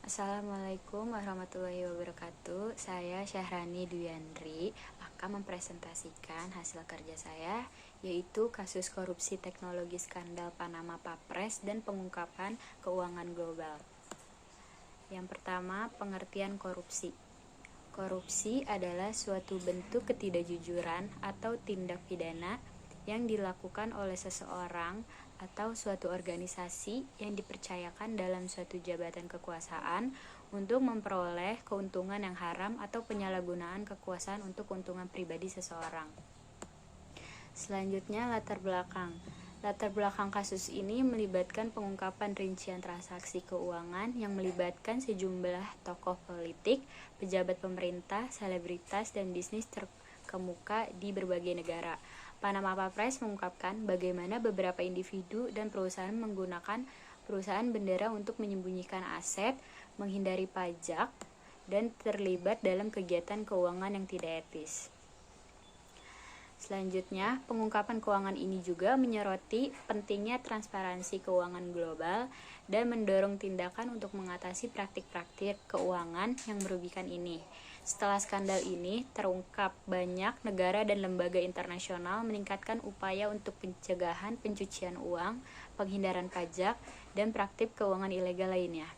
Assalamualaikum warahmatullahi wabarakatuh. Saya Syahrani Duyandri akan mempresentasikan hasil kerja saya, yaitu kasus korupsi teknologi skandal Panama Papers dan pengungkapan keuangan global. Yang pertama, pengertian korupsi. Korupsi adalah suatu bentuk ketidakjujuran atau tindak pidana yang dilakukan oleh seseorang atau suatu organisasi yang dipercayakan dalam suatu jabatan kekuasaan untuk memperoleh keuntungan yang haram atau penyalahgunaan kekuasaan untuk keuntungan pribadi seseorang. Selanjutnya, latar belakang. Latar belakang kasus ini melibatkan pengungkapan rincian transaksi keuangan yang melibatkan sejumlah tokoh politik, pejabat pemerintah, selebritas, dan bisnis terkemuka di berbagai negara. Panama Papers mengungkapkan bagaimana beberapa individu dan perusahaan menggunakan perusahaan bendera untuk menyembunyikan aset, menghindari pajak, dan terlibat dalam kegiatan keuangan yang tidak etis. Selanjutnya, pengungkapan keuangan ini juga menyoroti pentingnya transparansi keuangan global dan mendorong tindakan untuk mengatasi praktik-praktik keuangan yang merugikan ini. Setelah skandal ini terungkap, banyak negara dan lembaga internasional meningkatkan upaya untuk pencegahan pencucian uang, penghindaran pajak, dan praktik keuangan ilegal lainnya.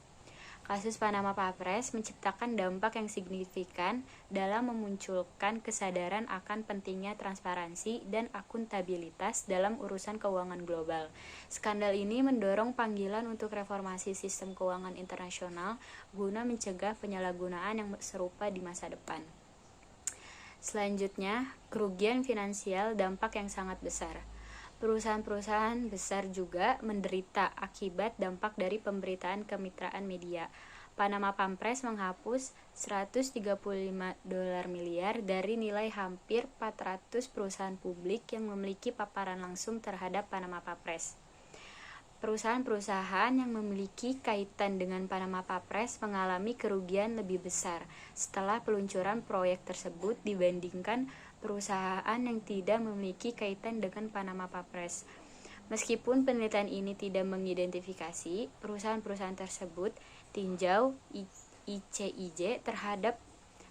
Kasus Panama Papers menciptakan dampak yang signifikan dalam memunculkan kesadaran akan pentingnya transparansi dan akuntabilitas dalam urusan keuangan global. Skandal ini mendorong panggilan untuk reformasi sistem keuangan internasional guna mencegah penyalahgunaan yang serupa di masa depan. Selanjutnya, kerugian finansial dampak yang sangat besar. Perusahaan-perusahaan besar juga menderita akibat dampak dari pemberitaan kemitraan media. Panama Papers menghapus 135 dolar miliar dari nilai hampir 400 perusahaan publik yang memiliki paparan langsung terhadap Panama Papers. Perusahaan-perusahaan yang memiliki kaitan dengan Panama Papers mengalami kerugian lebih besar setelah peluncuran proyek tersebut dibandingkan perusahaan yang tidak memiliki kaitan dengan Panama Papers. Meskipun penelitian ini tidak mengidentifikasi perusahaan-perusahaan tersebut, tinjau ICIJ terhadap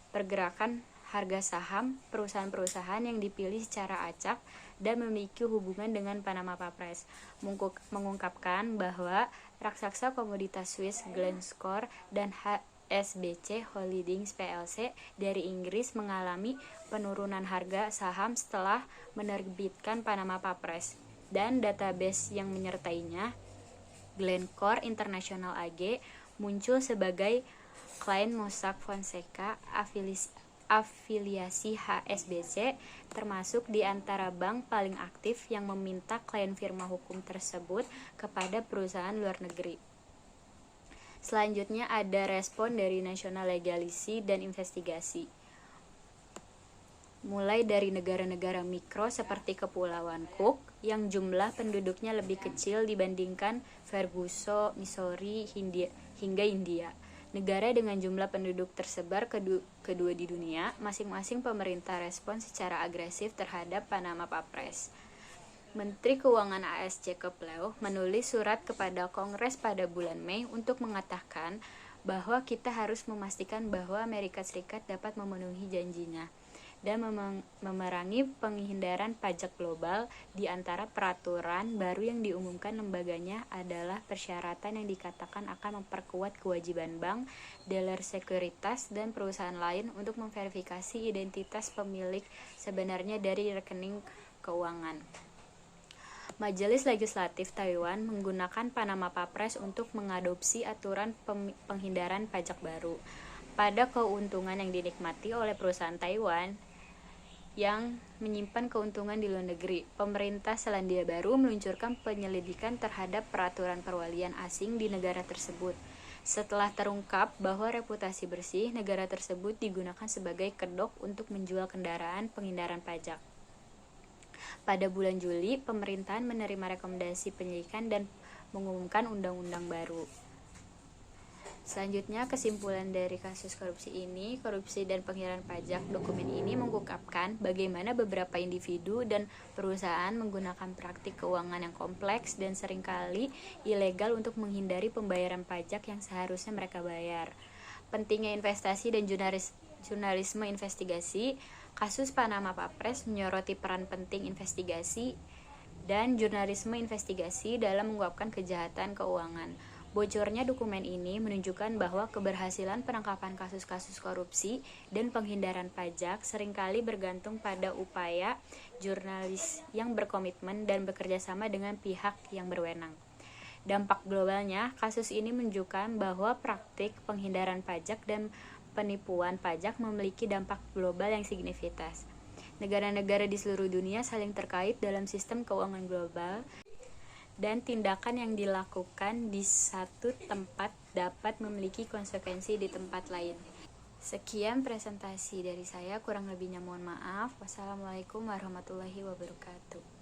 pergerakan harga saham perusahaan-perusahaan yang dipilih secara acak dan memiliki hubungan dengan Panama Papers mengungkapkan bahwa raksasa komoditas Swiss Glencore dan HSBC Holdings plc dari Inggris mengalami penurunan harga saham setelah menerbitkan Panama Papers, dan database yang menyertainya, Glencore International AG, muncul sebagai klien Mossack Fonseca afiliasi HSBC, termasuk di antara bank paling aktif yang meminta klien firma hukum tersebut kepada perusahaan luar negeri. Selanjutnya ada respon dari National Legacy dan investigasi. Mulai dari negara-negara mikro seperti Kepulauan Cook yang jumlah penduduknya lebih kecil dibandingkan Ferguson, Missouri, hingga India. Negara dengan jumlah penduduk tersebar kedua di dunia, masing-masing pemerintah respon secara agresif terhadap Panama Papers. Menteri Keuangan AS Jacob Lew menulis surat kepada Kongres pada bulan Mei untuk mengatakan bahwa kita harus memastikan bahwa Amerika Serikat dapat memenuhi janjinya dan memerangi penghindaran pajak global. Di antara peraturan baru yang diumumkan lembaganya adalah persyaratan yang dikatakan akan memperkuat kewajiban bank, dealer sekuritas, dan perusahaan lain untuk memverifikasi identitas pemilik sebenarnya dari rekening keuangan. Majelis Legislatif Taiwan menggunakan Panama Papers untuk mengadopsi aturan penghindaran pajak baru pada keuntungan yang dinikmati oleh perusahaan Taiwan yang menyimpan keuntungan di luar negeri. Pemerintah Selandia Baru meluncurkan penyelidikan terhadap peraturan perwalian asing di negara tersebut. Setelah terungkap bahwa reputasi bersih negara tersebut digunakan sebagai kedok untuk menjual kendaraan penghindaran pajak. Pada bulan Juli, pemerintahan menerima rekomendasi penyelidikan dan mengumumkan undang-undang baru. Selanjutnya, kesimpulan dari kasus korupsi ini, korupsi dan penghilangan pajak. Dokumen ini mengungkapkan bagaimana beberapa individu dan perusahaan menggunakan praktik keuangan yang kompleks dan seringkali ilegal untuk menghindari pembayaran pajak yang seharusnya mereka bayar. Pentingnya investasi dan jurnalisme investigasi. Kasus Panama Papers menyoroti peran penting investigasi dan jurnalisme investigasi dalam mengungkapkan kejahatan keuangan. Bocornya dokumen ini menunjukkan bahwa keberhasilan penangkapan kasus-kasus korupsi dan penghindaran pajak seringkali bergantung pada upaya jurnalis yang berkomitmen dan bekerja sama dengan pihak yang berwenang. Dampak globalnya, kasus ini menunjukkan bahwa praktik penghindaran pajak dan penipuan pajak memiliki dampak global yang signifikan. Negara-negara di seluruh dunia saling terkait dalam sistem keuangan global, dan tindakan yang dilakukan di satu tempat dapat memiliki konsekuensi di tempat lain. Sekian presentasi dari saya, kurang lebihnya mohon maaf. Wassalamualaikum warahmatullahi wabarakatuh.